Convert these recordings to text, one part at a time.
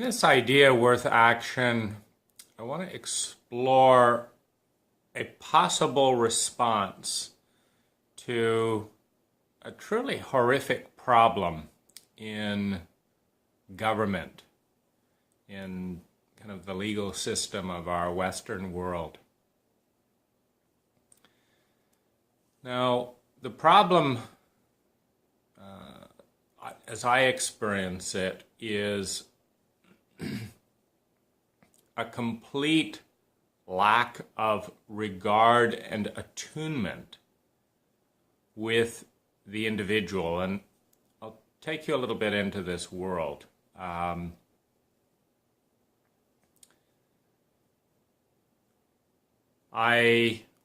this idea, Worth Action, I want to explore a possible response to a truly horrific problem in government, in kind of the legal system of our Western world. Now, the problem, as I experience it, is a complete lack of regard and attunement with the individual. And I'll take you a little bit into this world. I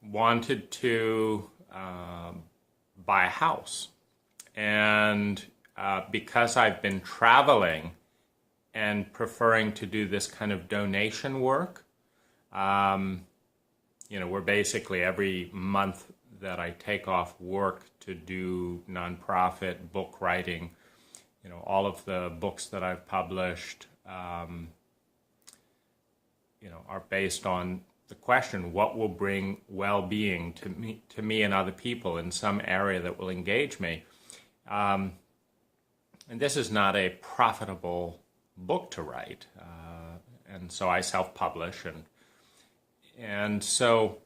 wanted to buy a house. And because I've been traveling and preferring to do this kind of donation work, we're basically every month that I take off work to do nonprofit book writing, all of the books that I've published, are based on the question, what will bring well-being to me and other people in some area that will engage me? And this is not a profitable book to write, and so I self-publish, and so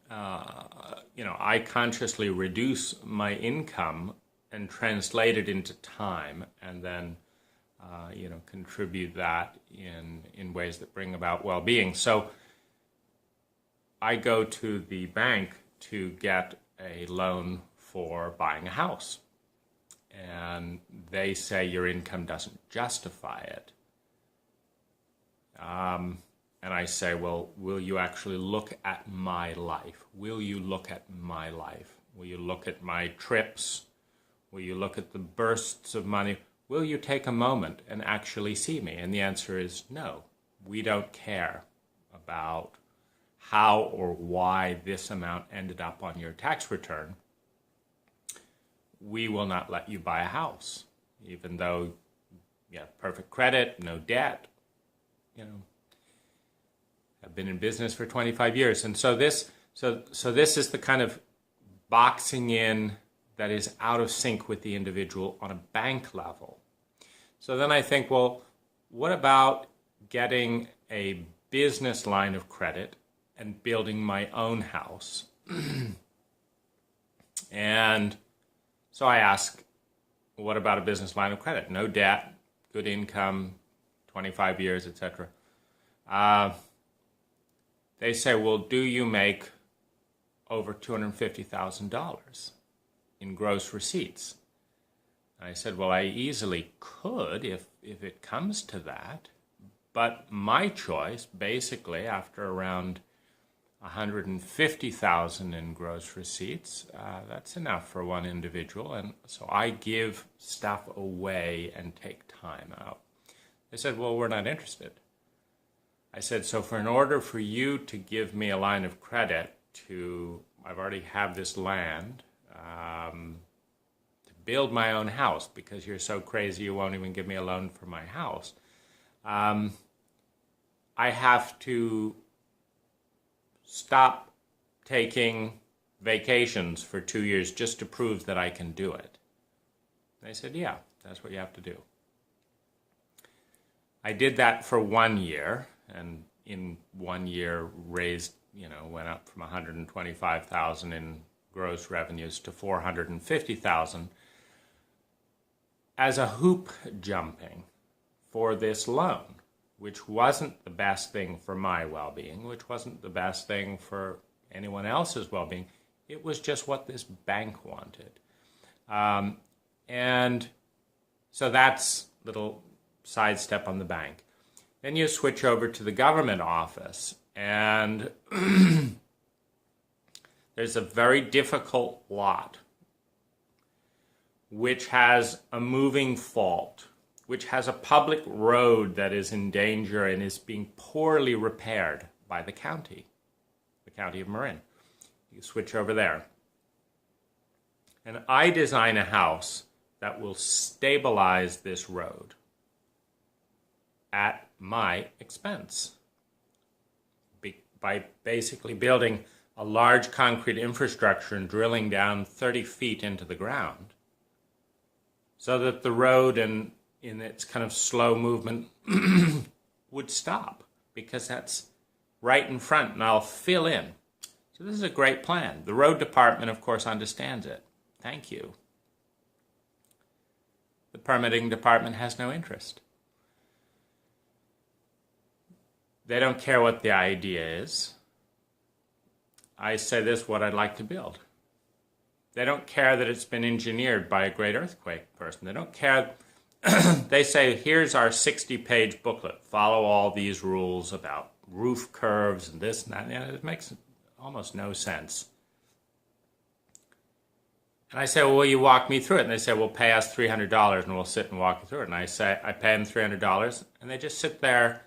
I consciously reduce my income and translate it into time, and then contribute that in ways that bring about well-being. So I go to the bank to get a loan for buying a house. And they say your income doesn't justify it. And I say, well, will you actually look at my life? Will you look at my life? Will you look at my trips? Will you look at the bursts of money? Will you take a moment and actually see me? And the answer is no. We don't care about how or why this amount ended up on your tax return. We will not let you buy a house, even though you have perfect credit, no debt. I've been in business for 25 years, and so this is the kind of boxing in that is out of sync with the individual on a bank level. So then I think, well, what about getting a business line of credit and building my own house? And so I ask, what about a business line of credit? No debt, good income, 25 years, etc. They say, well, do you make over $250,000 in gross receipts? And I said, well, I easily could if it comes to that. But my choice, basically, after around $150,000 in gross receipts, that's enough for one individual, and so I give stuff away and take time out. They said, well, we're not interested. I said, so in order for you to give me a line of credit I've already have this land, to build my own house, because you're so crazy you won't even give me a loan for my house, I have to stop taking vacations for 2 years just to prove that I can do it. They said, yeah, that's what you have to do. I did that for 1 year, and in 1 year went up from $125,000 in gross revenues to $450,000 as a hoop jumping for this loan, which wasn't the best thing for my well-being, which wasn't the best thing for anyone else's well-being. It was just what this bank wanted. And so that's a little sidestep on the bank. Then you switch over to the government office, and there's a very difficult lot which has a moving fault, which has a public road that is in danger and is being poorly repaired by the county of Marin. You switch over there. And I design a house that will stabilize this road. at my expense by basically building a large concrete infrastructure and drilling down 30 feet into the ground so that the road in its kind of slow movement would stop, because that's right in front and I'll fill in. So this is a great plan. The road department, of course, understands it. Thank you. The permitting department has no interest. They don't care what the idea is. I say this is what I'd like to build. They don't care that it's been engineered by a great earthquake person. They don't care. They say, here's our 60-page booklet. Follow all these rules about roof curves and this and that. And it makes almost no sense. And I say, well, will you walk me through it? And they say, well, pay us $300 and we'll sit and walk you through it. And I say, I pay them $300 and they just sit there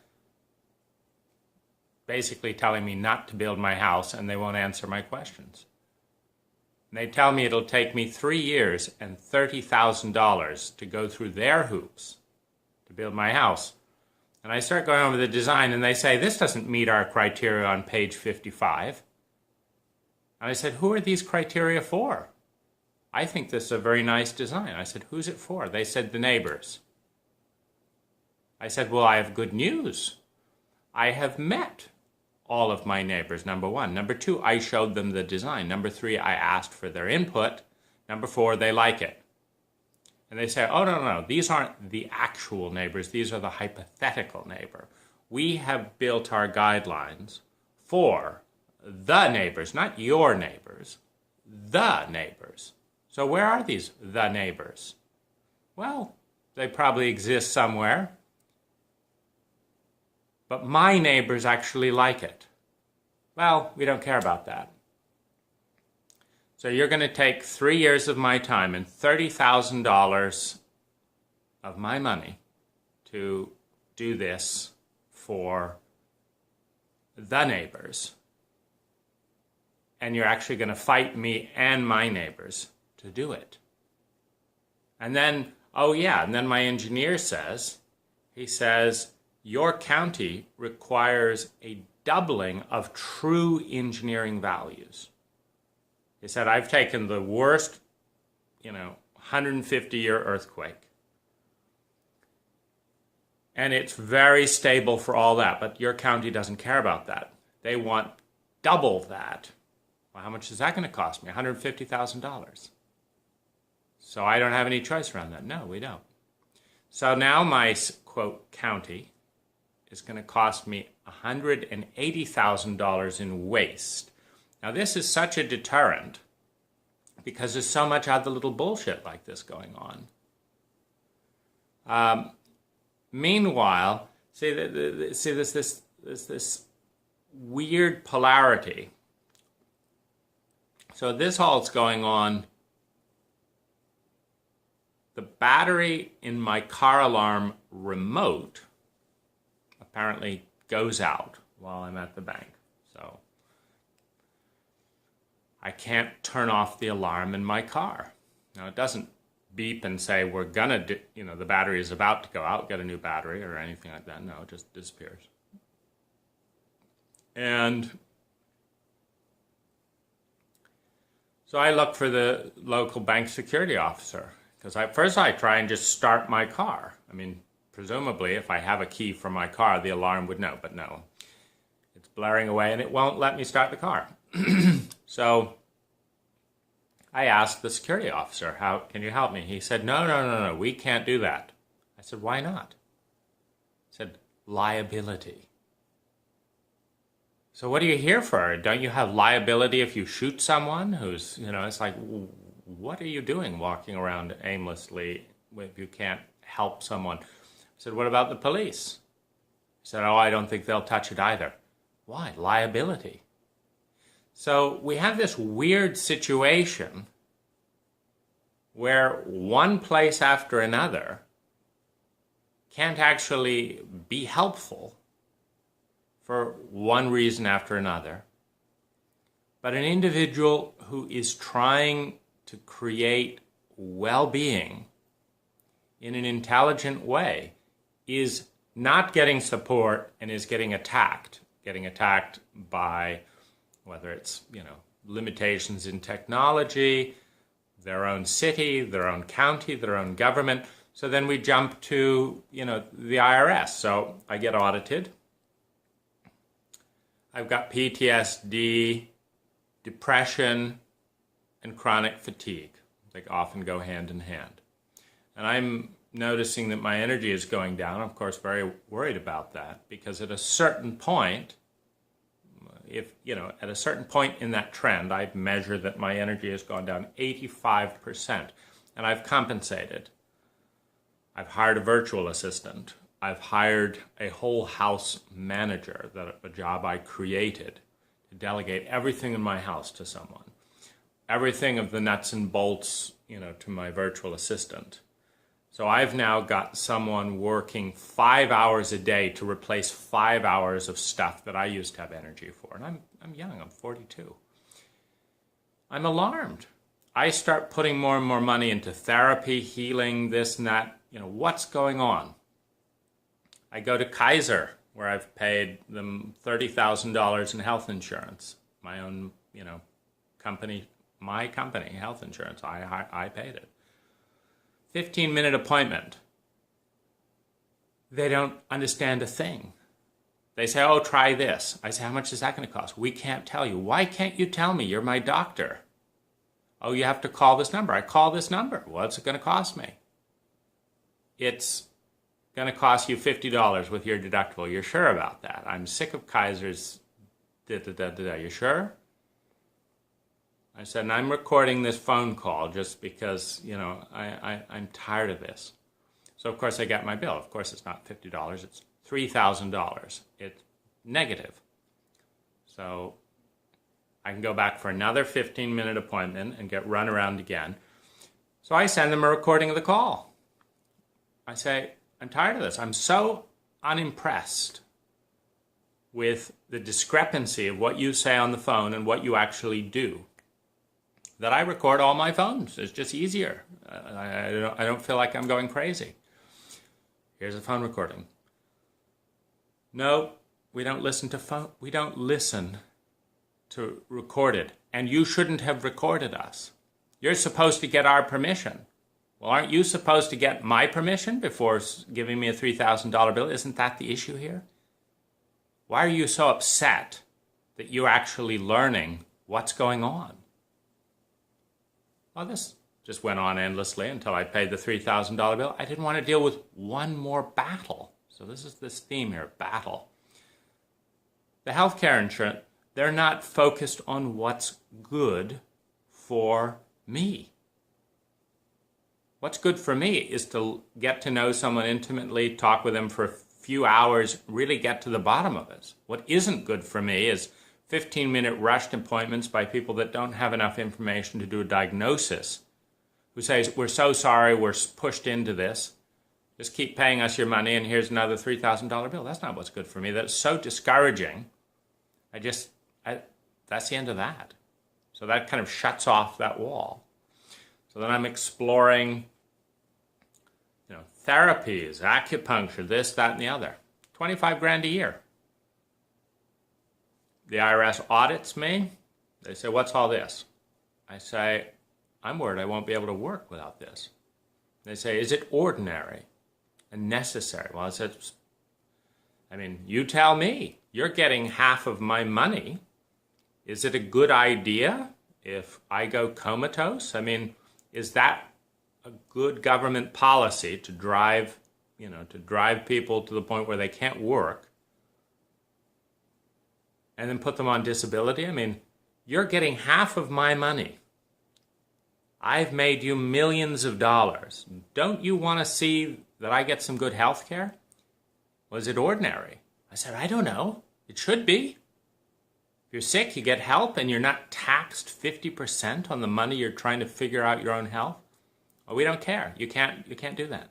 basically telling me not to build my house, and they won't answer my questions. And they tell me it'll take me 3 years and $30,000 to go through their hoops to build my house. And I start going over the design, and they say, this doesn't meet our criteria on page 55. And I said, who are these criteria for? I think this is a very nice design. I said, who's it for? They said, the neighbors. I said, well, I have good news. I have met all of my neighbors, number one. Number two, I showed them the design. Number three, I asked for their input. Number four, they like it. And they say, oh, no, these aren't the actual neighbors. These are the hypothetical neighbor. We have built our guidelines for the neighbors, not your neighbors, the neighbors. So where are these the neighbors? Well, they probably exist somewhere. But my neighbors actually like it. Well, we don't care about that. So you're going to take 3 years of my time and $30,000 of my money to do this for the neighbors. And you're actually going to fight me and my neighbors to do it. And then, oh yeah, and then my engineer says, he says, your county requires a doubling of true engineering values. He said, I've taken the worst, 150-year earthquake. And it's very stable for all that, but your county doesn't care about that. They want double that. Well, how much is that going to cost me? $150,000. So I don't have any choice around that. No, we don't. So now my, quote, county is going to cost me $180,000 in waste. Now this is such a deterrent because there's so much other little bullshit like this going on. Meanwhile, see this weird polarity. So this all is going on. The battery in my car alarm remote apparently goes out while I'm at the bank. So I can't turn off the alarm in my car. Now it doesn't beep and say we're gonna the battery is about to go out, get a new battery or anything like that. No, it just disappears. And so I look for the local bank security officer because first I try and just start my car. I mean, presumably, if I have a key for my car, the alarm would know, but no. It's blaring away and it won't let me start the car. So I asked the security officer, how can you help me? He said, no, we can't do that. I said, why not? He said, liability. So what are you here for? Don't you have liability if you shoot someone who's, it's like, what are you doing walking around aimlessly if you can't help someone? I said, what about the police? He said, oh, I don't think they'll touch it either. Why? Liability. So we have this weird situation where one place after another can't actually be helpful for one reason after another. But an individual who is trying to create well-being in an intelligent way is not getting support and is getting attacked by whether it's, limitations in technology, their own city, their own county, their own government. So then we jump to, the IRS. So I get audited. I've got PTSD, depression, and chronic fatigue. They often go hand in hand. And I'm noticing that my energy is going down. I'm, of course, very worried about that because at a certain point, at a certain point in that trend, I've measured that my energy has gone down 85%. And I've compensated. I've hired a virtual assistant. I've hired a whole house manager, a job I created, to delegate everything in my house to someone. Everything of the nuts and bolts, to my virtual assistant. So I've now got someone working 5 hours a day to replace 5 hours of stuff that I used to have energy for. And I'm young, I'm 42. I'm alarmed. I start putting more and more money into therapy, healing, this and that. What's going on? I go to Kaiser, where I've paid them $30,000 in health insurance. My own, company, my company, health insurance. I paid it. 15-minute appointment. They don't understand a thing. They say, oh, try this. I say, how much is that going to cost? We can't tell you. Why can't you tell me? You're my doctor. Oh, you have to call this number. I call this number. What's it going to cost me? It's going to cost you $50 with your deductible. You're sure about that? I'm sick of Kaiser's You sure? I said, and I'm recording this phone call just because, I'm tired of this. So, of course, I got my bill. Of course, it's not $50. It's $3,000. It's negative. So I can go back for another 15-minute appointment and get run around again. So I send them a recording of the call. I say, I'm tired of this. I'm so unimpressed with the discrepancy of what you say on the phone and what you actually do that I record all my phones. It's just easier. I don't feel like I'm going crazy. Here's a phone recording. No, we don't listen to phone. We don't listen to record it. And you shouldn't have recorded us. You're supposed to get our permission. Well, aren't you supposed to get my permission before giving me a $3,000 bill? Isn't that the issue here? Why are you so upset that you're actually learning what's going on? Well, this just went on endlessly until I paid the $3,000 bill. I didn't want to deal with one more battle. So this is this theme here, battle. The healthcare insurance, they're not focused on what's good for me. What's good for me is to get to know someone intimately, talk with them for a few hours, really get to the bottom of it. What isn't good for me is 15-minute rushed appointments by people that don't have enough information to do a diagnosis, who says, we're so sorry, we're pushed into this. Just keep paying us your money and here's another $3,000 bill. That's not what's good for me. That's so discouraging. That's the end of that. So that kind of shuts off that wall. So then I'm exploring, therapies, acupuncture, this, that, and the other. $25,000 a year. The IRS audits me. They say, what's all this? I say, I'm worried I won't be able to work without this. They say, is it ordinary and necessary? Well, I said, you tell me. You're getting half of my money. Is it a good idea if I go comatose? Is that a good government policy to drive people to the point where they can't work and then put them on disability? You're getting half of my money. I've made you millions of dollars. Don't you want to see that I get some good health care? Was it ordinary? I said, I don't know. It should be. If you're sick, you get help and you're not taxed 50% on the money you're trying to figure out your own health. Well, we don't care. You can't do that.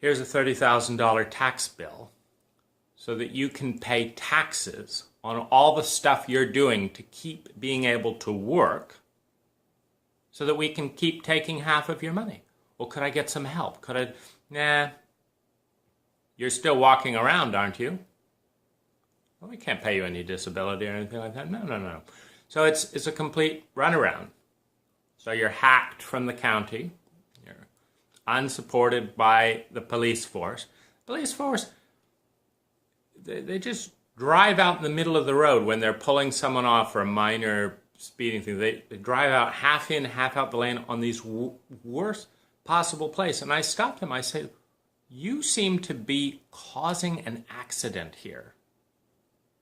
Here's a $30,000 tax bill so that you can pay taxes on all the stuff you're doing to keep being able to work so that we can keep taking half of your money. Well, could I get some help? Could I, Nah, you're still walking around, aren't you? Well, we can't pay you any disability or anything like that. No, no, no. So it's a complete runaround. So you're hacked from the county. You're unsupported by the police force. Police force, they just drive out in the middle of the road when they're pulling someone off for a minor speeding thing. They drive out half in, half out the lane on these worst possible place. And I stopped him. I said, you seem to be causing an accident here.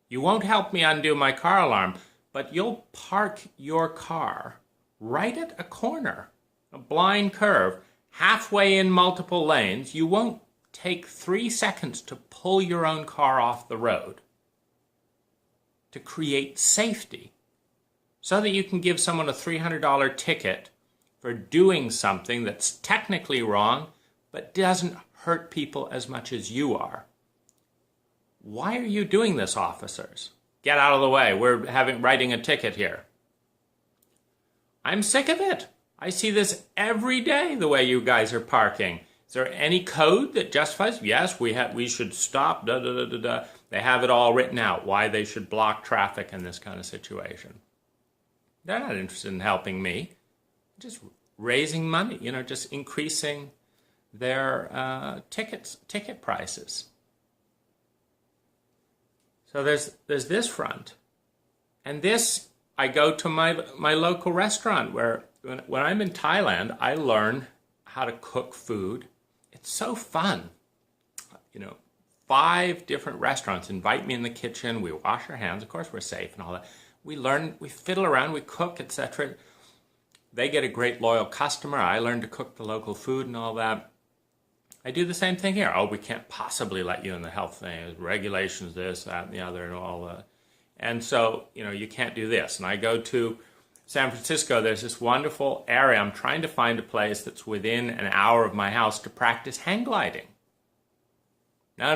You won't help me undo my car alarm, but you'll park your car right at a corner, a blind curve, halfway in multiple lanes. You won't take 3 seconds to pull your own car off the road to create safety so that you can give someone a $300 ticket for doing something that's technically wrong but doesn't hurt people as much as you are. Why are you doing this, officers? Get out of the way. We're writing a ticket here. I'm sick of it. I see this every day, the way you guys are parking. Is there any code that justifies? Yes, we should stop. Da, da, da, da, da. They have it all written out, why they should block traffic in this kind of situation. They're not interested in helping me. Just raising money, just increasing their ticket prices. So there's this front. And this, I go to my local restaurant where when I'm in Thailand, I learn how to cook food. It's so fun. 5 different restaurants invite me in the kitchen. We wash our hands. Of course, we're safe and all that. We learn, we fiddle around, we cook, etc. They get a great loyal customer. I learn to cook the local food and all that. I do the same thing here. Oh, we can't possibly let you in the health thing. Regulations, this, that, and the other, and all that. And so, you can't do this. And I go to San Francisco. There's this wonderful area. I'm trying to find a place that's within an hour of my house to practice hang gliding. No.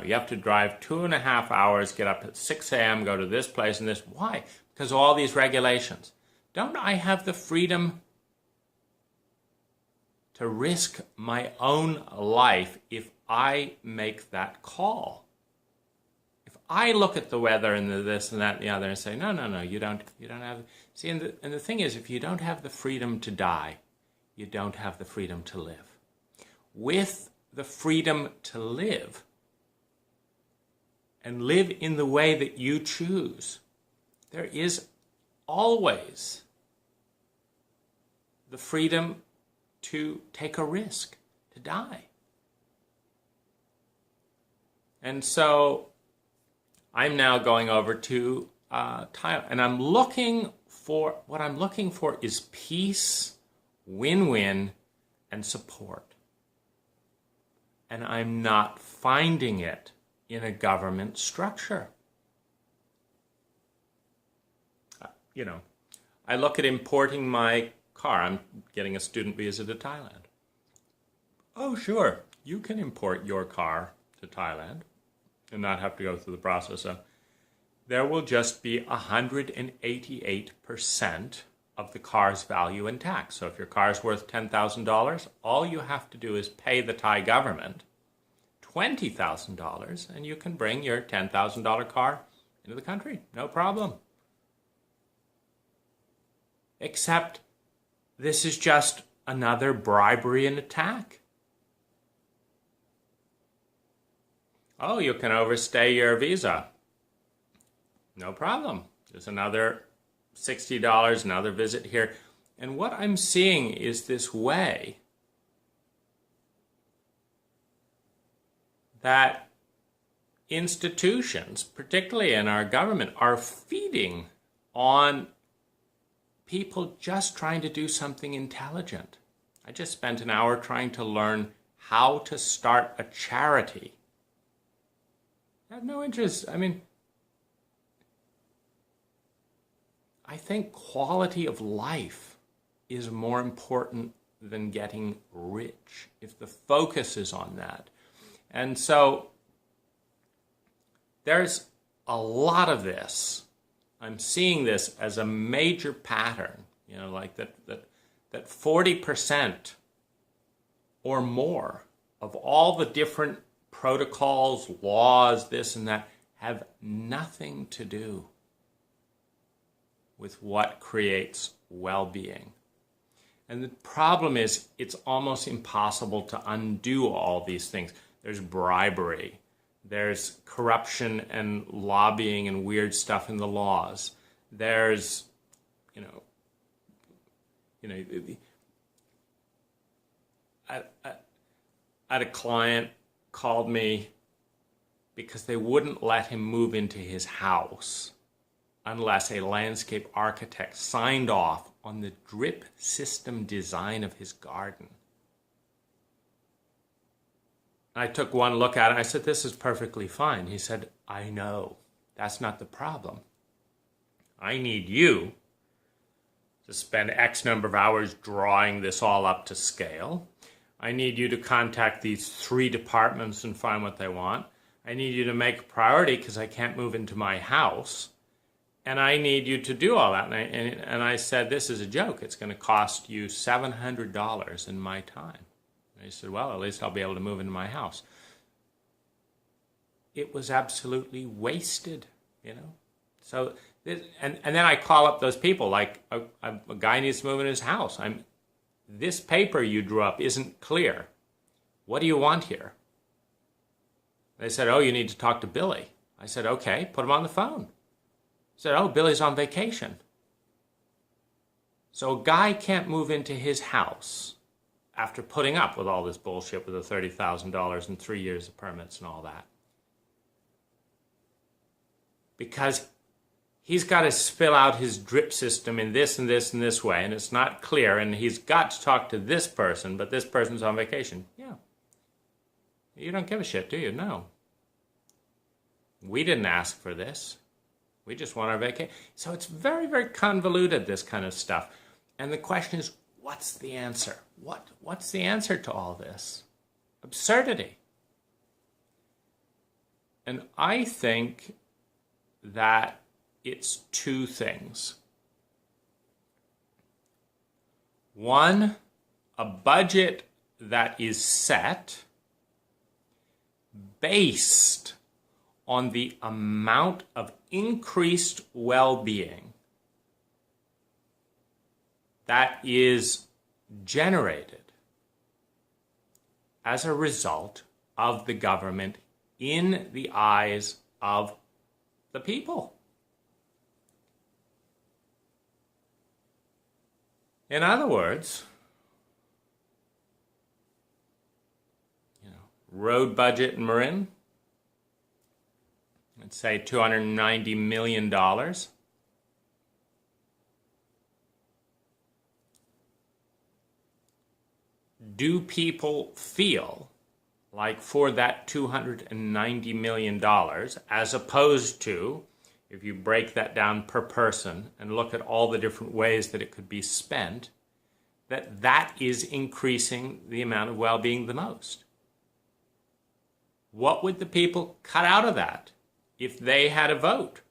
You have to drive 2.5 hours, get up at 6 a.m., go to this place and this. Why? Because of all these regulations. Don't I have the freedom to risk my own life if I make that call? If I look at the weather and the this and that and the other and say, no, you don't have. See, and the thing is, if you don't have the freedom to die, you don't have the freedom to live. With the freedom to live and live in the way that you choose, there is always the freedom to take a risk, to die. And so I'm now going over to Thailand, and what I'm looking for is peace, win-win, and support. And I'm not finding it in a government structure. I look at importing my car. I'm getting a student visa to Thailand. Oh, sure, you can import your car to Thailand and not have to go through the process of. There will just be 188% of the car's value in tax. So if your car is worth $10,000, all you have to do is pay the Thai government $20,000, and you can bring your $10,000 car into the country. No problem. Except this is just another bribery and attack. Oh, you can overstay your visa. No problem. There's another $60, another visit here. And what I'm seeing is this way that institutions, particularly in our government, are feeding on people just trying to do something intelligent. I just spent an hour trying to learn how to start a charity. I have no interest. I think quality of life is more important than getting rich, if the focus is on that. And so there's a lot of this. I'm seeing this as a major pattern, like that 40% or more of all the different protocols, laws, this and that, have nothing to do with what creates well-being. And the problem is it's almost impossible to undo all these things. There's bribery, there's corruption and lobbying and weird stuff in the laws. There's, I had a client called me because they wouldn't let him move into his house unless a landscape architect signed off on the drip system design of his garden. I took one look at it and I said, this is perfectly fine. He said, I know. That's not the problem. I need you to spend X number of hours drawing this all up to scale. I need you to contact these 3 departments and find what they want. I need you to make a priority because I can't move into my house. And I need you to do all that. And I said, this is a joke. It's going to cost you $700 in my time. And he said, well, at least I'll be able to move into my house. It was absolutely wasted, So, and then I call up those people, like a guy needs to move in his house. This paper you drew up isn't clear. What do you want here? They said, oh, you need to talk to Billy. I said, okay, put him on the phone. Said, oh, Billy's on vacation. So a guy can't move into his house after putting up with all this bullshit with the $30,000 and 3 years of permits and all that. Because he's got to spill out his drip system in this and this and this way, and it's not clear, and he's got to talk to this person, but this person's on vacation. Yeah. You don't give a shit, do you? No. We didn't ask for this. We just want our vacation. So it's very, very convoluted, this kind of stuff. And the question is, what's the answer? What's the answer to all this? Absurdity. And I think that it's 2 things. One, a budget that is set based on the amount of increased well-being that is generated as a result of the government in the eyes of the people. In other words, road budget in Marin, let's say $290 million. Do people feel like for that $290 million, as opposed to, if you break that down per person and look at all the different ways that it could be spent, that is increasing the amount of well-being the most? What would the people cut out of that if they had a vote?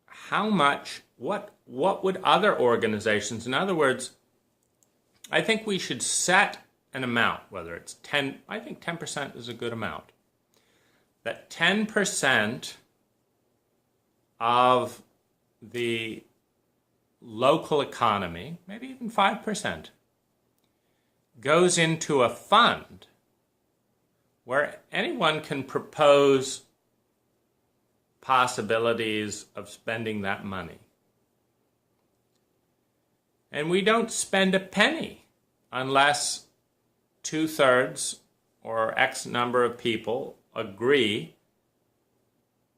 How much, what would other organizations, in other words, I think we should set an amount, whether it's 10, I think 10% is a good amount. That 10% of the local economy, maybe even 5%, goes into a fund where anyone can propose possibilities of spending that money. And we don't spend a penny unless 2/3 or X number of people agree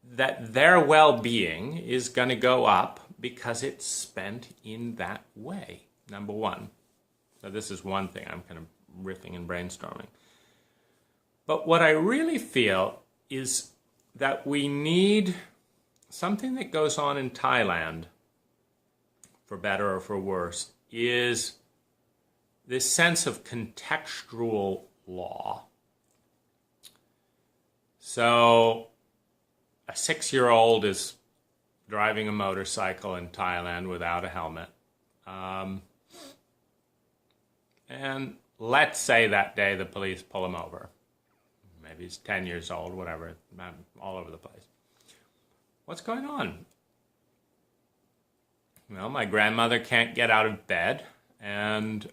that their well-being is going to go up because it's spent in that way, number one. So this is one thing I'm kind of riffing and brainstorming. But what I really feel is that we need something that goes on in Thailand, for better or for worse, is this sense of contextual law. So a 6-year-old is driving a motorcycle in Thailand without a helmet. And let's say that day the police pull him over. Maybe he's 10 years old, whatever, all over the place. What's going on? Well, my grandmother can't get out of bed, and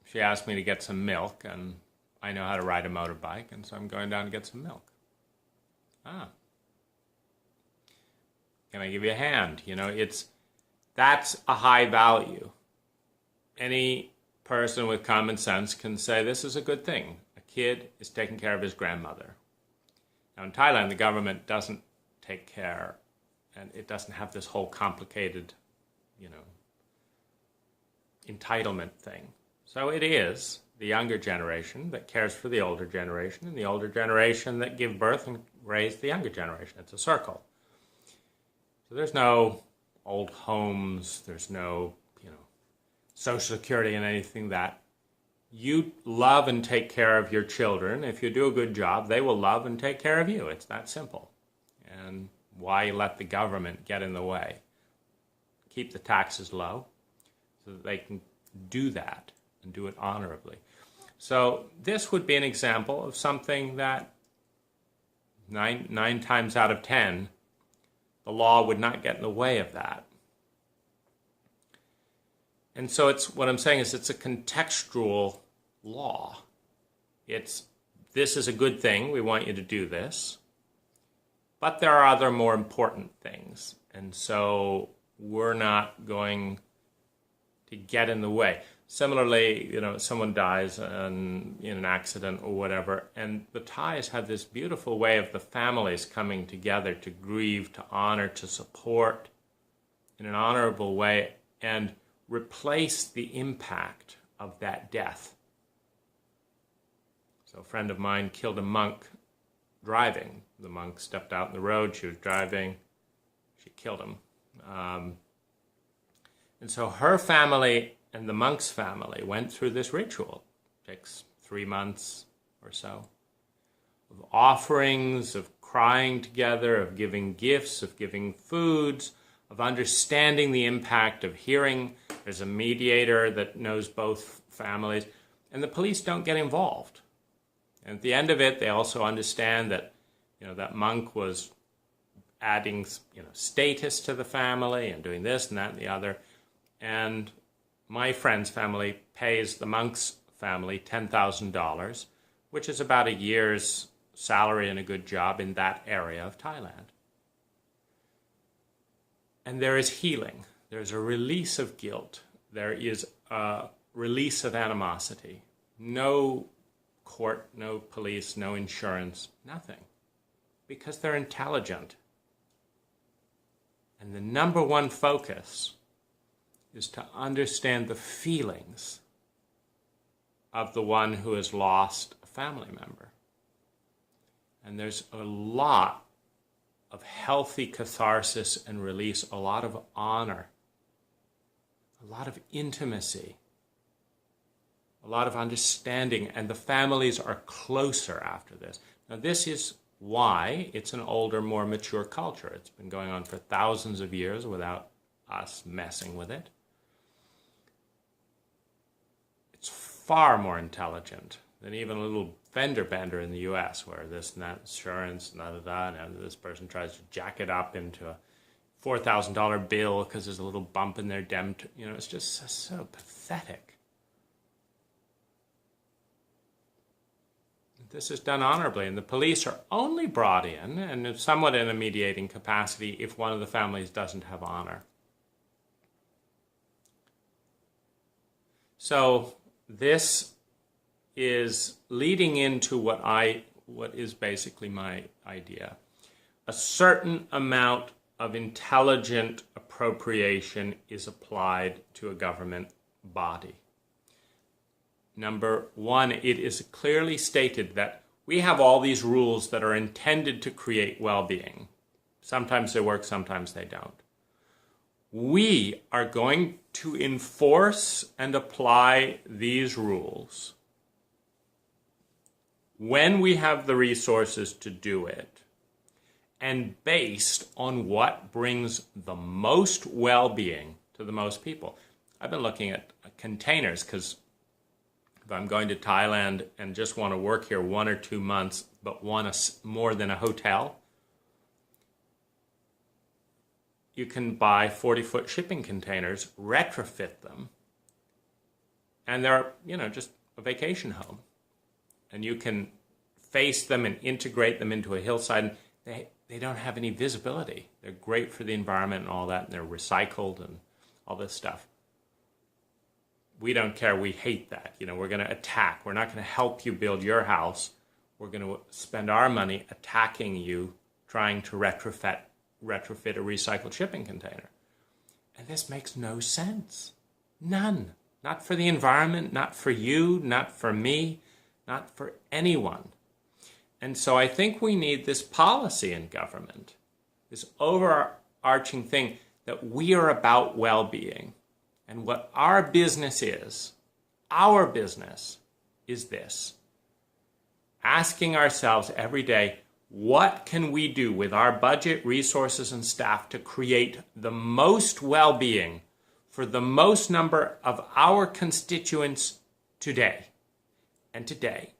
she asked me to get some milk, and I know how to ride a motorbike, and so I'm going down to get some milk. Ah. Can I give you a hand? That's a high value. Any person with common sense can say this is a good thing. A kid is taking care of his grandmother. Now in Thailand, the government doesn't take care, and it doesn't have this whole complicated, entitlement thing. So it is the younger generation that cares for the older generation, and the older generation that give birth and raise the younger generation. It's a circle. So there's no old homes, there's no, Social Security and anything that. You love and take care of your children. If you do a good job, they will love and take care of you. It's that simple. And why let the government get in the way? Keep the taxes low so that they can do that and do it honorably. So this would be an example of something that nine times out of 10, the law would not get in the way of that. And so what I'm saying is it's a contextual law. This is a good thing, we want you to do this, but there are other more important things. And so we're not going to get in the way. Similarly, someone dies in an accident or whatever, and the Thais have this beautiful way of the families coming together to grieve, to honor, to support in an honorable way, and replace the impact of that death. So a friend of mine killed a monk driving. The monk stepped out in the road, she was driving, she killed him. And so her family and the monk's family went through this ritual. It takes 3 months or so of offerings, of crying together, of giving gifts, of giving foods, of understanding the impact of hearing. There's a mediator that knows both families, and the police don't get involved. And at the end of it, they also understand that, that monk was adding, status to the family and doing this and that and the other. And my friend's family pays the monk's family $10,000, which is about a year's salary and a good job in that area of Thailand. And there is healing. There's a release of guilt. There is a release of animosity. No court, no police, no insurance, nothing. Because they're intelligent. And the number one focus is to understand the feelings of the one who has lost a family member. And there's a lot of healthy catharsis and release, a lot of honor, a lot of intimacy, a lot of understanding, and the families are closer after this. Now this is why it's an older, more mature culture. It's been going on for thousands of years without us messing with it. It's far more intelligent than even a little fender bender in the U.S. where this and that insurance, and this person tries to jack it up into a $4,000 bill because there's a little bump in their dent. It's just so pathetic. This is done honorably, and the police are only brought in, and somewhat in a mediating capacity, if one of the families doesn't have honor. So this is leading into what is basically my idea. A certain amount of intelligent appropriation is applied to a government body. Number one, it is clearly stated that we have all these rules that are intended to create well-being. Sometimes they work, sometimes they don't. We are going to enforce and apply these rules when we have the resources to do it, and based on what brings the most well-being to the most people. I've been looking at containers because if I'm going to Thailand and just want to work here 1 or 2 months, but want more than a hotel, you can buy 40-foot shipping containers, retrofit them, and they're, just a vacation home. And you can face them and integrate them into a hillside. And they don't have any visibility. They're great for the environment and all that, and they're recycled and all this stuff. We don't care. We hate that. We're going to attack. We're not going to help you build your house. We're going to spend our money attacking you, trying to retrofit a recycled shipping container. And this makes no sense. None. Not for the environment, not for you, not for me, not for anyone. And so I think we need this policy in government, this overarching thing that we are about well-being. And what our business is this. Asking ourselves every day, what can we do with our budget, resources, and staff to create the most well-being for the most number of our constituents today, and today,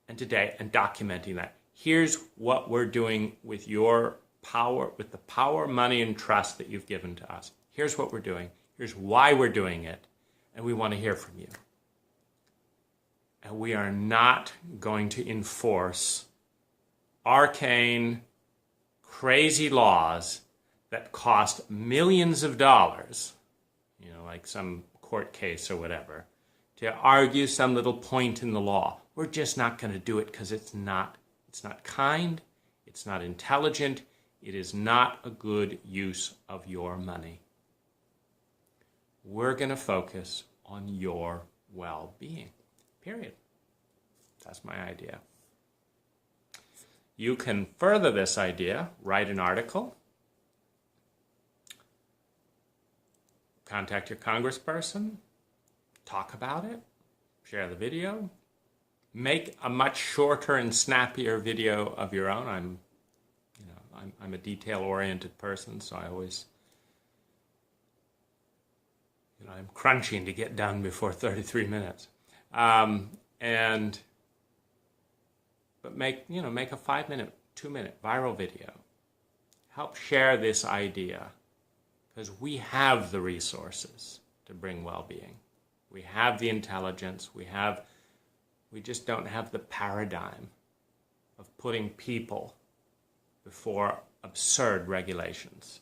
and today, and documenting that. Here's what we're doing with your power, with the power, money, and trust that you've given to us. Here's what we're doing. Here's why we're doing it, and we want to hear from you. And we are not going to enforce arcane, crazy laws that cost millions of dollars, like some court case or whatever, to argue some little point in the law. We're just not going to do it because it's not kind, it's not intelligent, it is not a good use of your money. We're going to focus on your well-being, period. That's my idea. You can further this idea, write an article, contact your congressperson, talk about it, share the video, make a much shorter and snappier video of your own. I'm a detail-oriented person, so I always, I'm crunching to get done before 33 minutes. But make a 5-minute, 2-minute viral video. Help share this idea, because we have the resources to bring well-being. We have the intelligence. We just don't have the paradigm of putting people before absurd regulations.